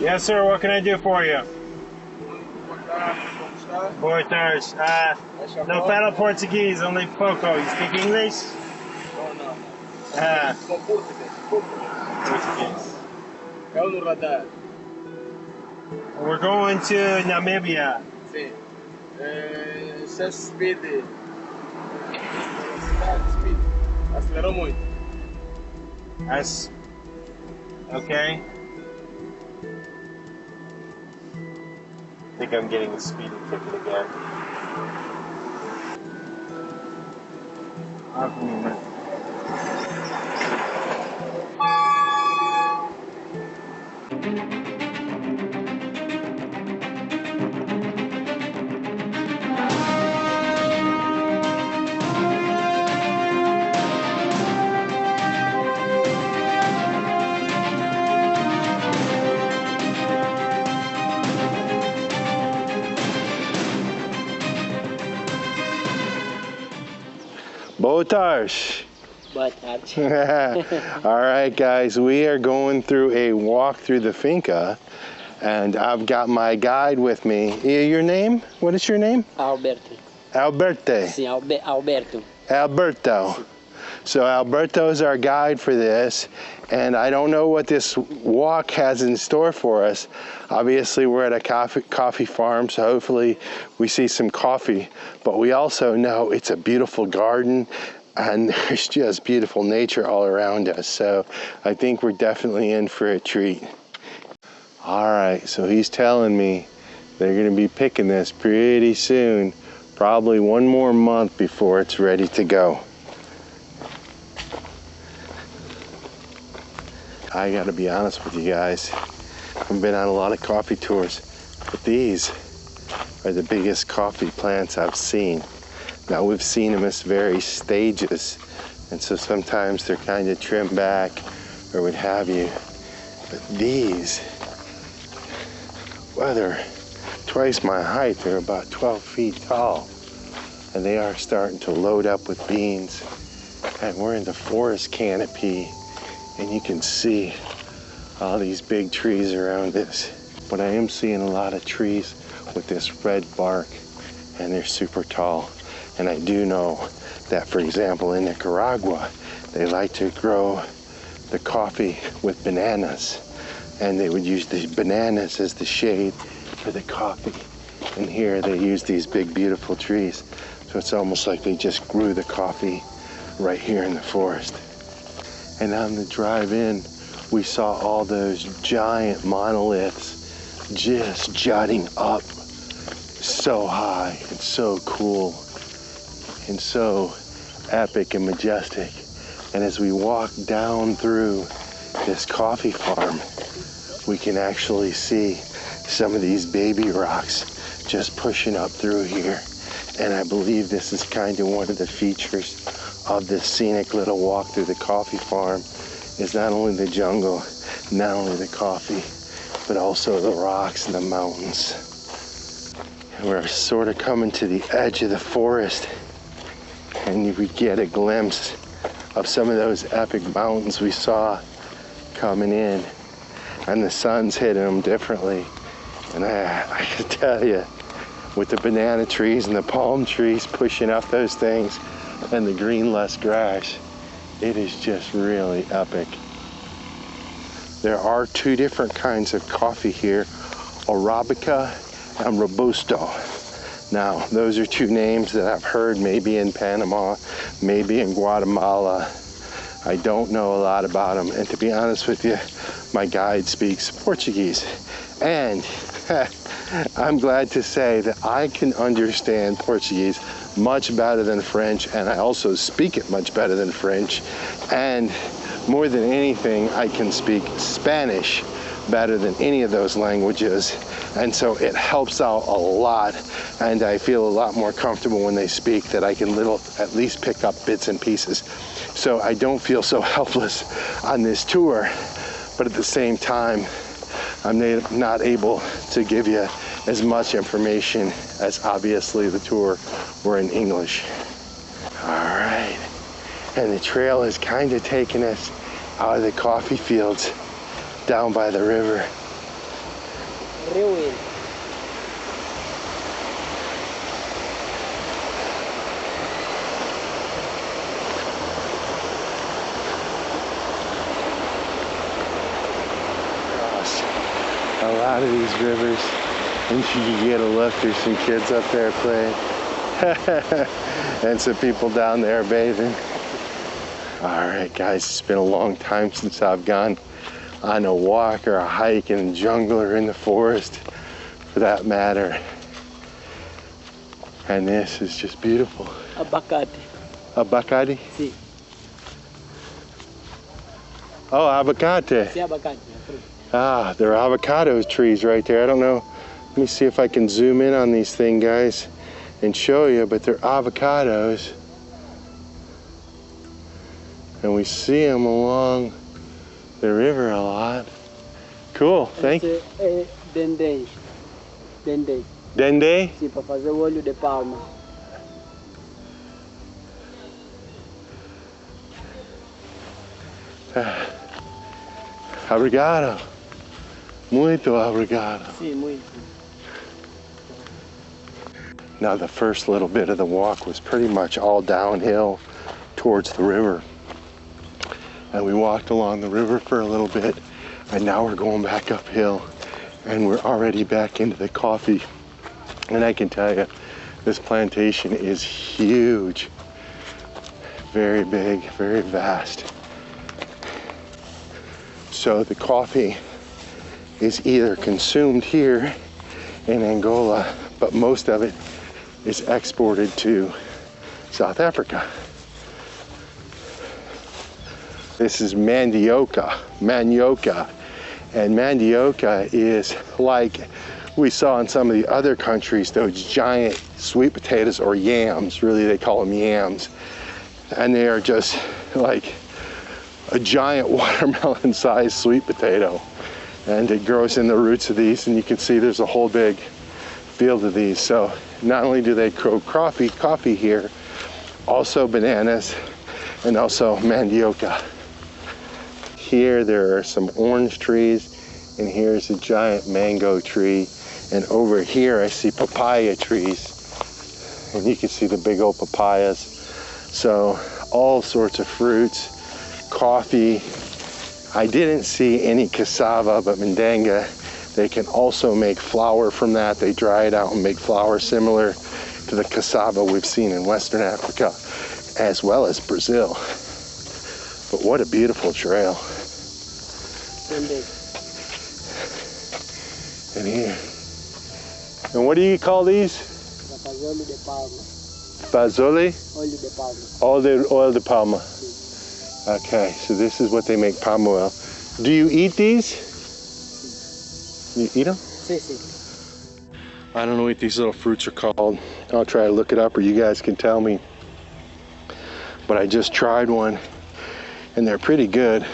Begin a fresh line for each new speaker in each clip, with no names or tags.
Yes, sir. What can I do for you? Boa tarde. No falo Portuguese, only pouco. You speak English?
No, no.
Portuguese.
É no radar.
We're going to Namibia.
Sim. Set speed. Start speed. Acelerou muito.
That's okay. I think I'm getting a speeding ticket again. Boa tarde.
Boa tarde.
All right, guys, we are going through a walk through the finca, and I've got my guide with me. Your name? What is your name?
Alberto.
Alberto.
Sim, Alberto.
Alberto. So Alberto is our guide for this, and I don't know what this walk has in store for us. Obviously, we're at a coffee farm, so hopefully we see some coffee, but we also know it's a beautiful garden and there's just beautiful nature all around us. So I think we're definitely in for a treat. All right, so he's telling me they're gonna be picking this pretty soon, probably one more month before it's ready to go. I gotta be honest with you guys, I've been on a lot of coffee tours, but these are the biggest coffee plants I've seen. Now we've seen them as various stages, and so sometimes they're kind of trimmed back or what have you. But these, well, they're twice my height, they're about 12 feet tall, and they are starting to load up with beans. And we're in the forest canopy, and you can see all these big trees around this. But I am seeing a lot of trees with this red bark, and they're super tall. And I do know that, for example, in Nicaragua, they like to grow the coffee with bananas, and they would use the bananas as the shade for the coffee. And here they use these big, beautiful trees. So it's almost like they just grew the coffee right here in the forest. And on the drive in, we saw all those giant monoliths just jutting up so high and so cool and so epic and majestic. And as we walk down through this coffee farm, we can actually see some of these baby rocks just pushing up through here. And I believe this is kind of one of the features of this scenic little walk through the coffee farm, is not only the jungle, not only the coffee, but also the rocks and the mountains. And we're sort of coming to the edge of the forest, and we get a glimpse of some of those epic mountains we saw coming in, and the sun's hitting them differently. And I can tell you, with the banana trees and the palm trees pushing up those things and the green lush grass, it is just really epic. There are two different kinds of coffee here, Arabica and Robusto. Now, those are two names that I've heard maybe in Panama, maybe in Guatemala. I don't know a lot about them, and to be honest with you, my guide speaks Portuguese. And I'm glad to say that I can understand Portuguese much better than French, and I also speak it much better than French. And more than anything, I can speak Spanish better than any of those languages. And so it helps out a lot, and I feel a lot more comfortable when they speak, that I can at least pick up bits and pieces. So I don't feel so helpless on this tour, but at the same time, I'm not able to give you as much information as obviously the tour were in English. All right, and the trail is kind of taking us out of the coffee fields down by the river.
Ruin.
A lot of these rivers, and you can get a look, there's some kids up there playing and some people down there bathing. All right guys, it's been a long time since I've gone on a walk or a hike in the jungle or in the forest for that matter, and this is just beautiful.
Abacate.
Abacate?
Si.
Oh, abacate.
Si abacate.
Ah, there are avocado trees right there. I don't know. Let me see if I can zoom in on these things, guys, and show you, but they're avocados. And we see them along the river a lot. Cool, thank you.
Dendê. Dendê.
Dendê?
Sim, para fazer o óleo de palma.
Obrigado. Muito obrigado.
Sim, muito.
Now the first little bit of the walk was pretty much all downhill towards the river. And we walked along the river for a little bit, and now we're going back uphill, and we're already back into the coffee. And I can tell you, this plantation is huge. Very big, very vast. So the coffee is either consumed here in Angola, but most of it is exported to South Africa. This is mandioca, and mandioca is like we saw in some of the other countries, those giant sweet potatoes, or yams, really they call them yams, and they are just like a giant watermelon sized sweet potato. And it grows in the roots of these, and you can see there's a whole big field of these. So not only do they grow coffee here, also bananas and also mandioca. Here there are some orange trees, and here's a giant mango tree, and over here I see papaya trees, and you can see the big old papayas. So all sorts of fruits, coffee. I didn't see any cassava, but mandanga, they can also make flour from that. They dry it out and make flour similar to the cassava we've seen in Western Africa, as well as Brazil. But what a beautiful trail. And here. And what do you call these?
Óleo de palma.
Bazole?
Óleo de palma.
Oil de palma. Okay, so this is what they make palm oil. Do you eat these? You eat them?
Si, si.
I don't know what these little fruits are called. I'll try to look it up, or you guys can tell me. But I just tried one, and they're pretty good.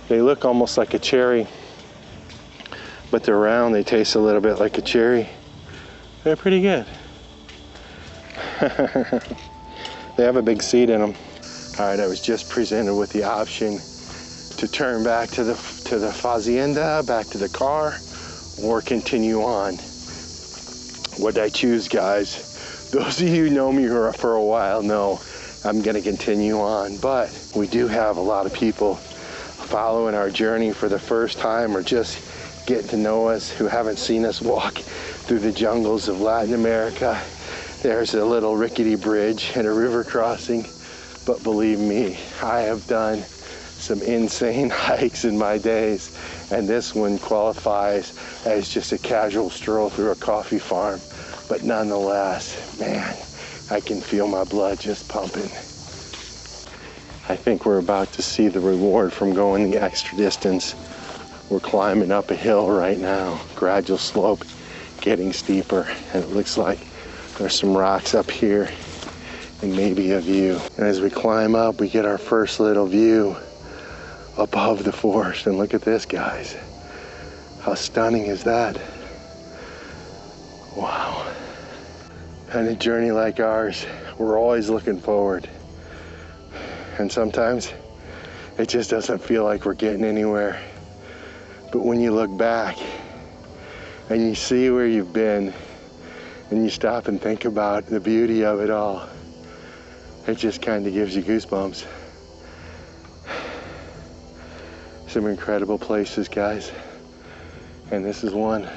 They look almost like a cherry, but they're round. They taste a little bit like a cherry. They're pretty good. They have a big seed in them. All right, I was just presented with the option to turn back to the fazenda, back to the car, or continue on. What did I choose, guys? Those of you who know me for a while know I'm gonna continue on, but we do have a lot of people following our journey for the first time, or just getting to know us, who haven't seen us walk through the jungles of Latin America. There's a little rickety bridge and a river crossing. But believe me, I have done some insane hikes in my days, and this one qualifies as just a casual stroll through a coffee farm. But nonetheless, man, I can feel my blood just pumping. I think we're about to see the reward from going the extra distance. We're climbing up a hill right now, gradual slope, getting steeper, and it looks like there's some rocks up here and maybe a view. And as we climb up, we get our first little view above the forest. And look at this, guys. How stunning is that? Wow. And a journey like ours, we're always looking forward. And sometimes it just doesn't feel like we're getting anywhere. But when you look back, and you see where you've been, and you stop and think about the beauty of it all, it just kind of gives you goosebumps. Some incredible places, guys, and this is one.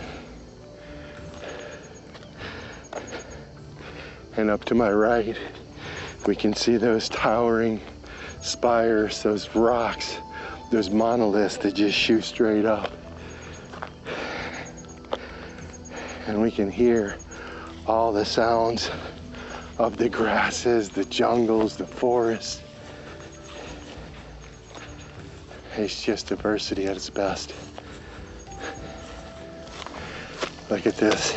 And up to my right, we can see those towering spires, those rocks, those monoliths that just shoot straight up. And we can hear all the sounds of the grasses, the jungles, the forests. It's just diversity at its best. Look at this.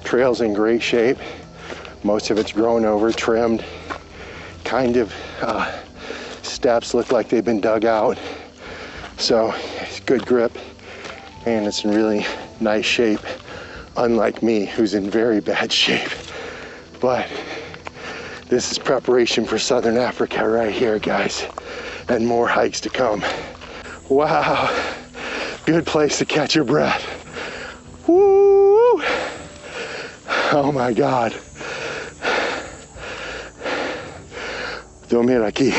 Trail's in great shape. Most of it's grown over, trimmed. Kind of steps look like they've been dug out. So it's good grip and it's in really nice shape, unlike me, who's in very bad shape. But this is preparation for Southern Africa right here, guys, and more hikes to come. Wow, good place to catch your breath. Woo! Oh my God. Dormir aquí.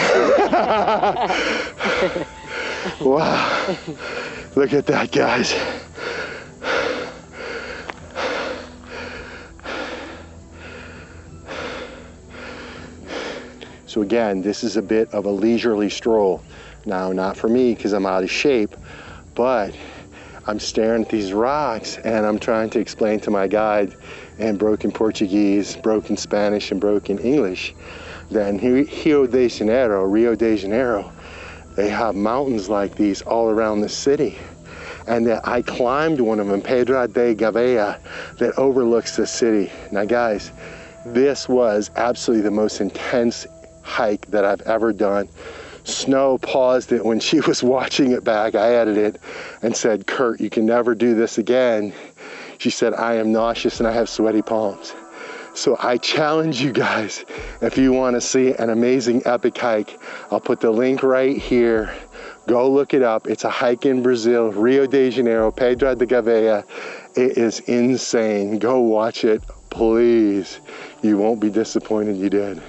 Wow, look at that, guys. So again, this is a bit of a leisurely stroll. Now, not for me because I'm out of shape, but I'm staring at these rocks and I'm trying to explain to my guide in broken Portuguese, broken Spanish, and broken English that in Rio de Janeiro, they have mountains like these all around the city. And that I climbed one of them, Pedra de Gavea, that overlooks the city. Now guys, this was absolutely the most intense hike that I've ever done. Snow paused it when she was watching it back. I edited it and said, Curt, you can never do this again. She said, I am nauseous and I have sweaty palms. So I challenge you guys, if you want to see an amazing epic hike, I'll put the link right here. Go look it up. It's a hike in Brazil, Rio de Janeiro, Pedra de Gavea. It is insane. Go watch it, please. You won't be disappointed you did.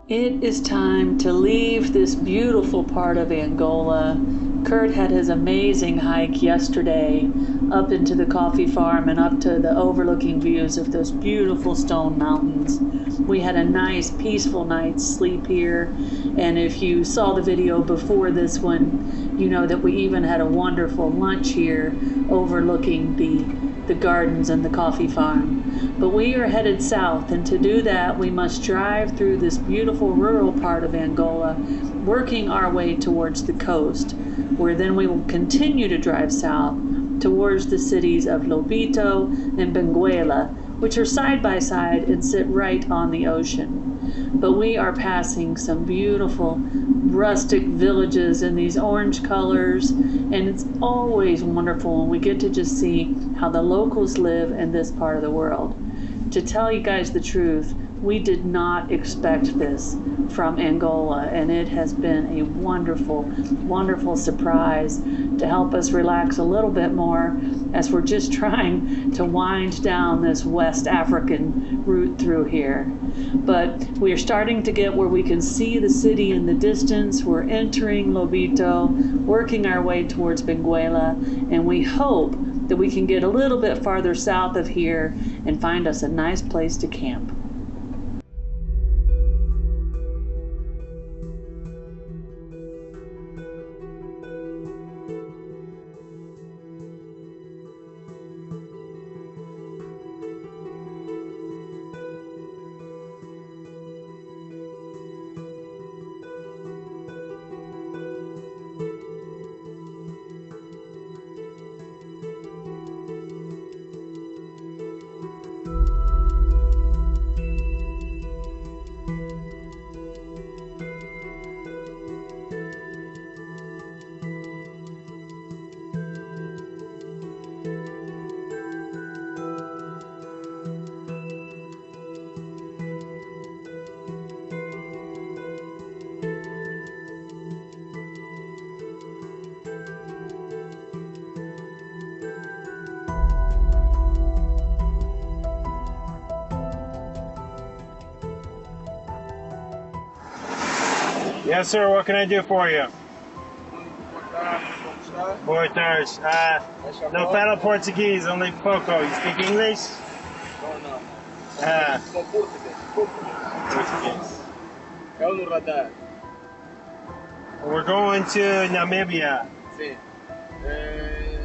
It is time to leave this beautiful part of Angola. Curt had his amazing hike yesterday up into the coffee farm and up to the overlooking views of those beautiful stone mountains. We had a nice peaceful night's sleep here, and if you saw the video before this one, you know that we even had a wonderful lunch here overlooking the gardens and the coffee farm. But we are headed south, and to do that we must drive through this beautiful rural part of Angola, working our way towards the coast, where then we will continue to drive south towards the cities of Lobito and Benguela, which are side by side and sit right on the ocean. But we are passing some beautiful rustic villages in these orange colors, and it's always wonderful when we get to just see how the locals live in this part of the world. To tell you guys the truth, we did not expect this from Angola, and it has been a wonderful, wonderful surprise to help us relax a little bit more as we're just trying to wind down this West African route through here. But we are starting to get where we can see the city in the distance. We're entering Lobito, working our way towards Benguela, and we hope that we can get a little bit farther south of here and find us a nice place to camp.
Yes, sir. What can I do for you? Boa tarde. No falo Portuguese, only pouco. You speak English?
No.
Ah,
São português.
Portuguese.
É no radar.
We're going to Namibia.
Sim.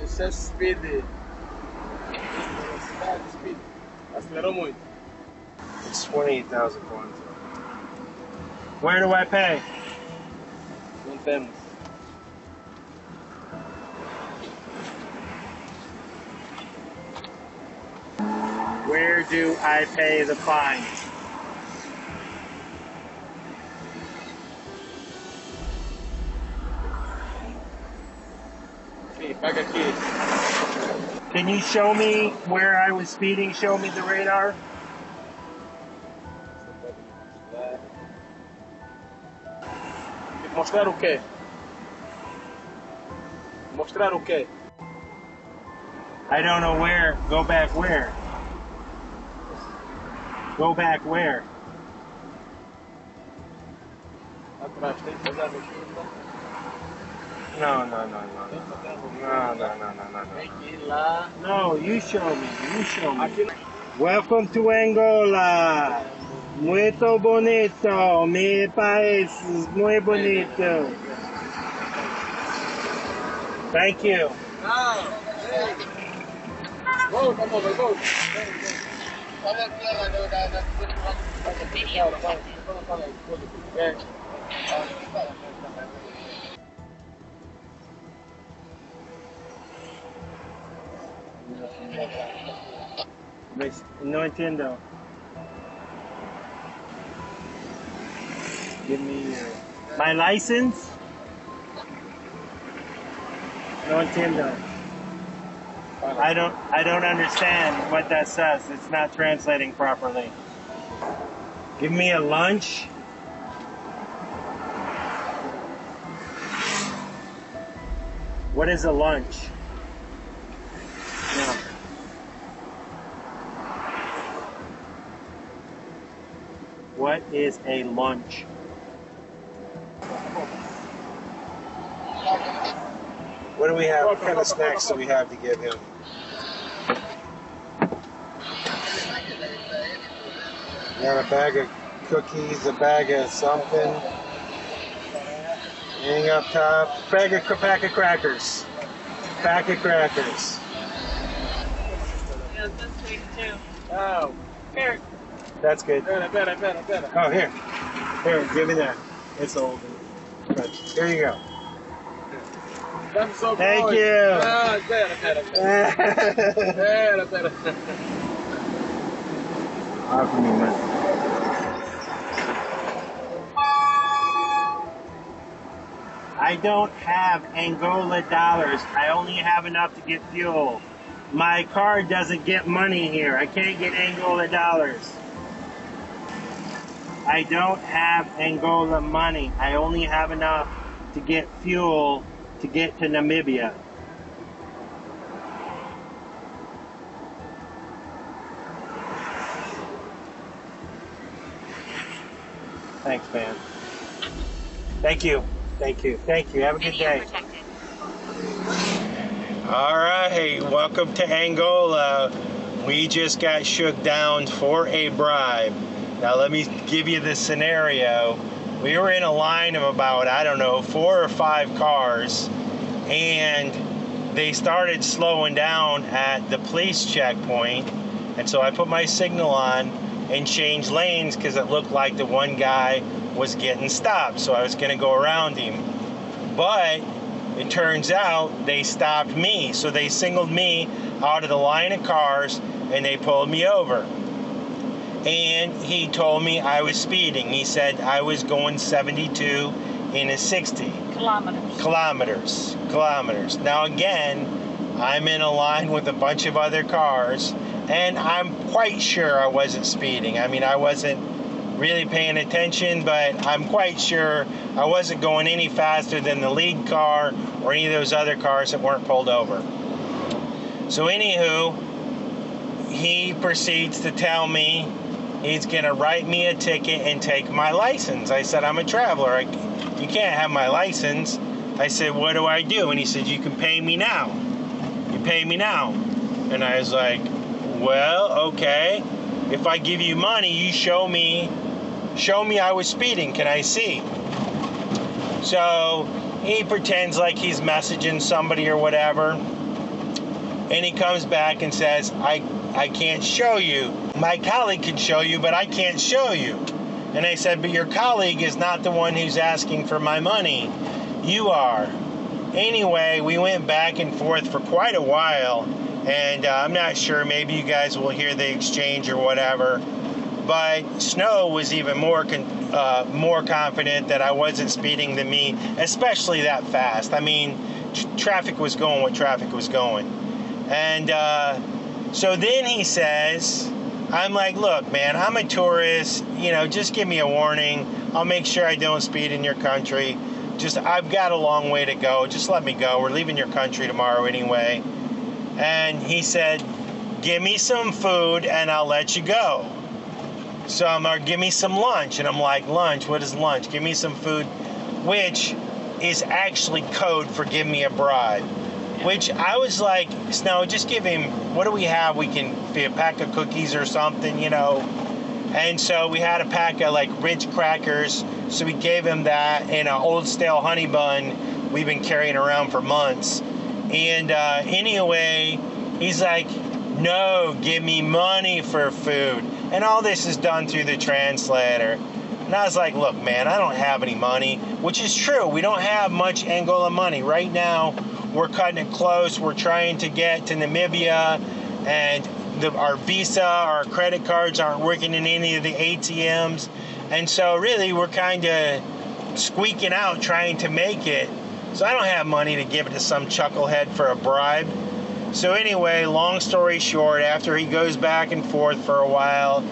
Excesso speed. Velocidade, speed. Acelerou muito.
It's 28,000 points. Where do I pay?
Não temos.
Where do I pay the fine?
Sim, paga aqui.
Can you show me where I was speeding? Show me the radar.
Mostrar o quê? Mostrar o quê?
I don't know where. Go back where? Go back where?
Atrás, tem que fazer aqui.
No.
Tem que ir lá.
No, you show me. You show me.
Aqui
Welcome to Angola. Muito bonito. Mi país muy bonito. Thank you.
não. Volta, amor, volta.
No entiendo. Give me my license. No entiendo. I don't understand what that says. It's not translating properly. Give me a lunch. What is a lunch? No. What is a lunch? What do we have? What kind of snacks do we have to give him? We got a bag of cookies, a bag of something. Anything up top? Pack of crackers. Pack of crackers.
Yeah, this week too.
Oh,
Curt.
That's good.
Pera.
Oh, here. Here, give me that. It's old. But here you go.
Dá-me só
Thank
coisa.
you.
Ah, pera.
Offer me money. I don't have Angola dollars. I only have enough to get fuel. My card doesn't get money here. I can't get Angola dollars. I don't have Angola money. I only have enough to get fuel to get to Namibia. Thanks, man. Thank you. Thank you. Thank you. Have a good day. All right. Welcome to Angola. We just got shook down for a bribe. Now, let me give you the scenario. We were in a line of about, I don't know, 4 or 5 cars, and they started slowing down at the police checkpoint. And so I put my signal on and changed lanes because it looked like the one guy was getting stopped. So I was going to go around him. But it turns out they stopped me. So they singled me out of the line of cars and they pulled me over. And he told me I was speeding. He said I was going 72 in a 60. Kilometers. Now again, I'm in a line with a bunch of other cars, and I'm quite sure I wasn't speeding. I mean, I wasn't really paying attention, but I'm quite sure I wasn't going any faster than the lead car or any of those other cars that weren't pulled over. So anywho, he proceeds to tell me he's going to write me a ticket and take my license. I said, I'm a traveler. You can't have my license. I said, what do I do? And he said, you can pay me now. You pay me now. And I was like, well, okay. If I give you money, you show me I was speeding. Can I see? So he pretends like he's messaging somebody or whatever. And he comes back and says, I can't show you. My colleague can show you, but I can't show you. And I said, but your colleague is not the one who's asking for my money. You are. Anyway, we went back and forth for quite a while. And I'm not sure, maybe you guys will hear the exchange or whatever. But Snow was even more confident that I wasn't speeding than me, especially that fast. I mean, traffic was going what traffic was going. And so then he says, I'm like, look, man, I'm a tourist. You know, just give me a warning. I'll make sure I don't speed in your country. I've got a long way to go. Just let me go. We're leaving your country tomorrow anyway. And he said, give me some food and I'll let you go. So I'm like, give me some lunch. And I'm like, lunch? What is lunch? Give me some food, which is actually code for give me a bribe. Which I was like, Snow, just give him, what do we have? We can be a pack of cookies or something, you know. And so we had a pack of like Ridge crackers. So we gave him that and an old stale honey bun we've been carrying around for months. And anyway, he's like, no, give me money for food. And all this is done through the translator. And I was like, look, man, I don't have any money, which is true. We don't have much Angola money. Right now, we're cutting it close. We're trying to get to Namibia, and our Visa, our credit cards aren't working in any of the ATMs. And so really, we're kind of squeaking out trying to make it. So I don't have money to give it to some chucklehead for a bribe. So anyway, long story short, after he goes back and forth for a while,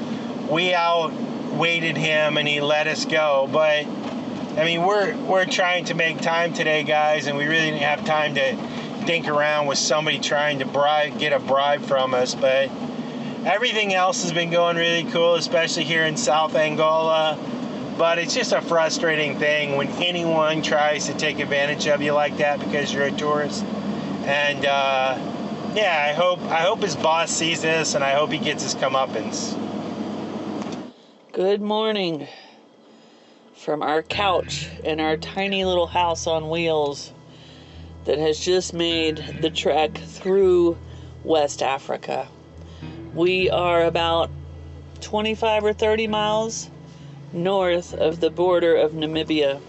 we outweighted him and he let us go. But I mean, we're trying to make time today, guys, and we really didn't have time to dink around with somebody trying to get a bribe from us. But everything else has been going really cool, especially here in South Angola. But it's just a frustrating thing when anyone tries to take advantage of you like that because you're a tourist. And yeah, I hope his boss sees this, and I hope he gets his comeuppance.
Good morning from our couch in our tiny little house on wheels that has just made the trek through West Africa. We are about 25 or 30 miles north of the border of Namibia.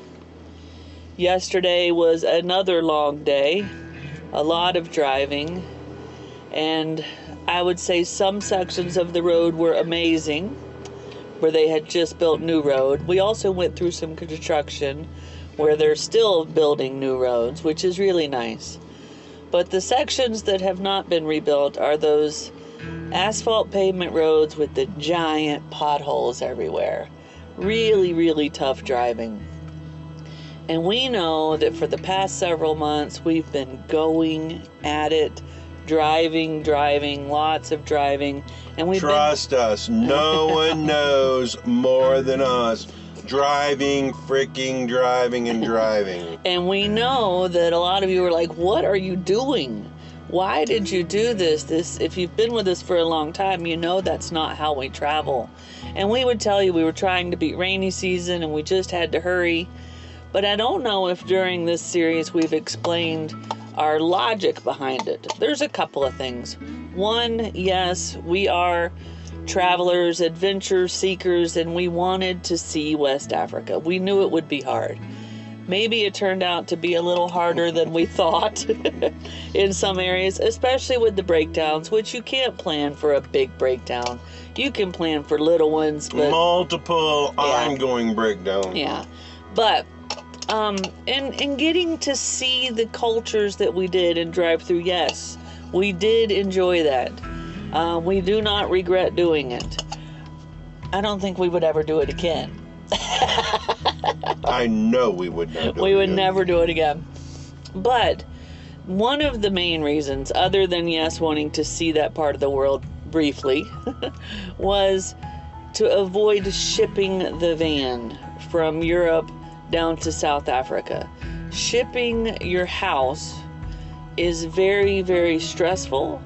Yesterday was another long day, a lot of driving, and I would say some sections of the road were amazing, where they had just built new road. We also went through some construction where they're still building new roads, which is really nice. But the sections that have not been rebuilt are those asphalt pavement roads with the giant potholes everywhere. Really, really tough driving. And we know that for the past several months, we've been going at it, driving, lots of driving. And we've
Trust us, no one knows more than us. Driving, freaking driving and driving.
And we know that a lot of you are like, what are you doing? Why did you do this? If you've been with us for a long time, you know that's not how we travel. And we would tell you we were trying to beat rainy season and we just had to hurry. But I don't know if during this series we've explained our logic behind it. There's a couple of things. One, yes, we are travelers, adventure seekers, and we wanted to see West Africa. We knew it would be hard. Maybe it turned out to be a little harder than we thought in some areas, especially with the breakdowns, which you can't plan for a big breakdown. You can plan for little ones, but
multiple ongoing breakdowns.
Yeah, but and getting to see the cultures that we did and drive through, yes, we did enjoy that. We do not regret doing it. I don't think we would ever do it again.
I know we would not do it again.
We would never do it again. But one of the main reasons, other than, yes, wanting to see that part of the world briefly, was to avoid shipping the van from Europe down to South Africa. Shipping your house is very, very stressful,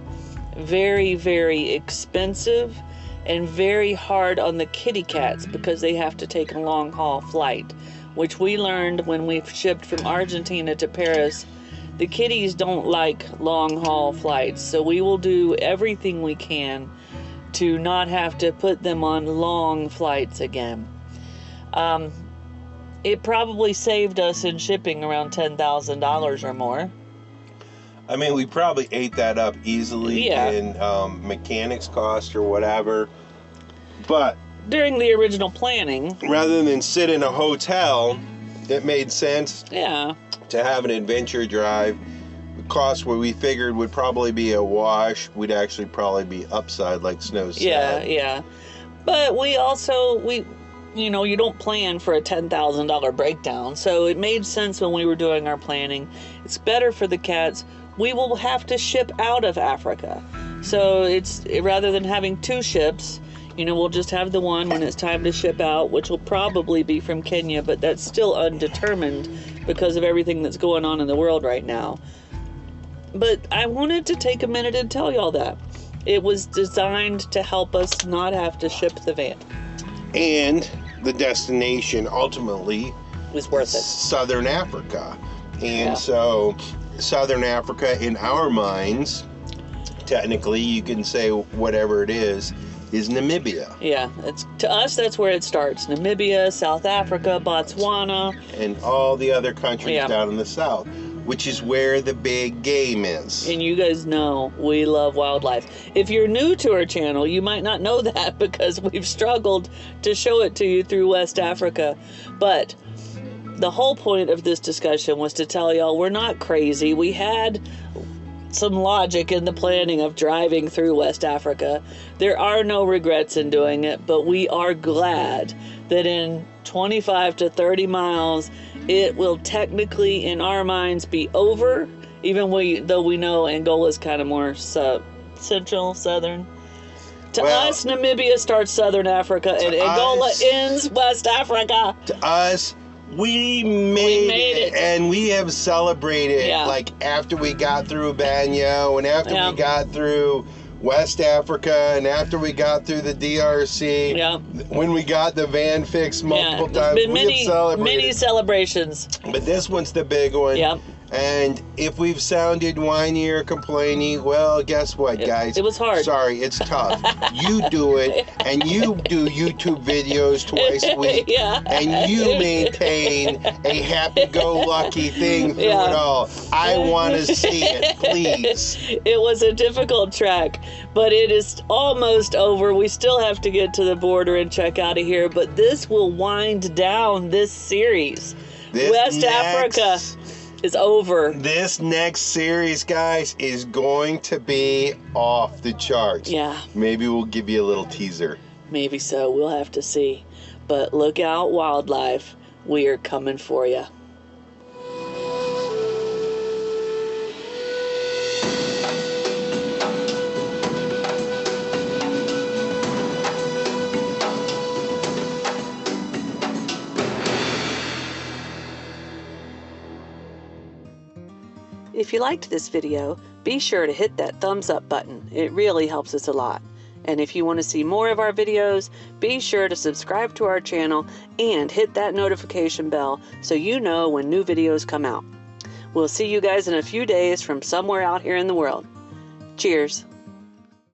very, very expensive, and very hard on the kitty cats because they have to take a long haul flight, which we learned when we shipped from Argentina to Paris. The kitties don't like long haul flights, so we will do everything we can to not have to put them on long flights again. It probably saved us in shipping around $10,000 or more.
I mean, we probably ate that up easily in mechanics cost or whatever. But
during the original planning,
rather than sit in a hotel, it made sense
to
have an adventure drive. The cost what we figured would probably be a wash. We'd actually probably be upside like Snow said.
Yeah. But we also, you don't plan for a $10,000 breakdown. So it made sense when we were doing our planning. It's better for the cats. We will have to ship out of Africa. So it's rather than having two ships, we'll just have the one when it's time to ship out, which will probably be from Kenya, but that's still undetermined because of everything that's going on in the world right now. But I wanted to take a minute and tell y'all that. It was designed to help us not have to ship the van.
And the destination ultimately
was worth it.
Southern Africa. And so Southern Africa, in our minds, technically you can say whatever it is Namibia.
Yeah, to us that's where it starts. Namibia, South Africa, Botswana,
and all the other countries down in the south, which is where the big game is.
And you guys know we love wildlife. If you're new to our channel, you might not know that because we've struggled to show it to you through West Africa. But the whole point of this discussion was to tell y'all we're not crazy. We had some logic in the planning of driving through West Africa. There are no regrets in doing it, but we are glad that in 25 to 30 miles, it will technically, in our minds, be over, though we know Angola is kind of more central, southern. To us, Namibia starts Southern Africa, and Angola ends West Africa.
To us, we made it, and we have celebrated like after we got through Banyo, and after we got through West Africa, and after we got through the DRC, when we got the van fixed multiple times,
been many celebrations.
But this one's the big one. And if we've sounded whiny or complaining, well, guess what, guys?
It was hard.
Sorry, it's tough. You do it, and you do YouTube videos twice a week,
Yeah.
and you maintain a happy-go-lucky thing through it all. I want to see it, please.
It was a difficult trek, but it is almost over. We still have to get to the border and check out of here, but this will wind down this series. West Africa is over.
This next series, guys, is going to be off the charts.
Yeah.
Maybe we'll give you a little teaser.
Maybe so. We'll have to see. But look out, wildlife. We are coming for you. If you liked this video, be sure to hit that thumbs up button. It really helps us a lot. And if you want to see more of our videos, be sure to subscribe to our channel and hit that notification bell so you know when new videos come out. We'll see you guys in a few days from somewhere out here in the world. Cheers.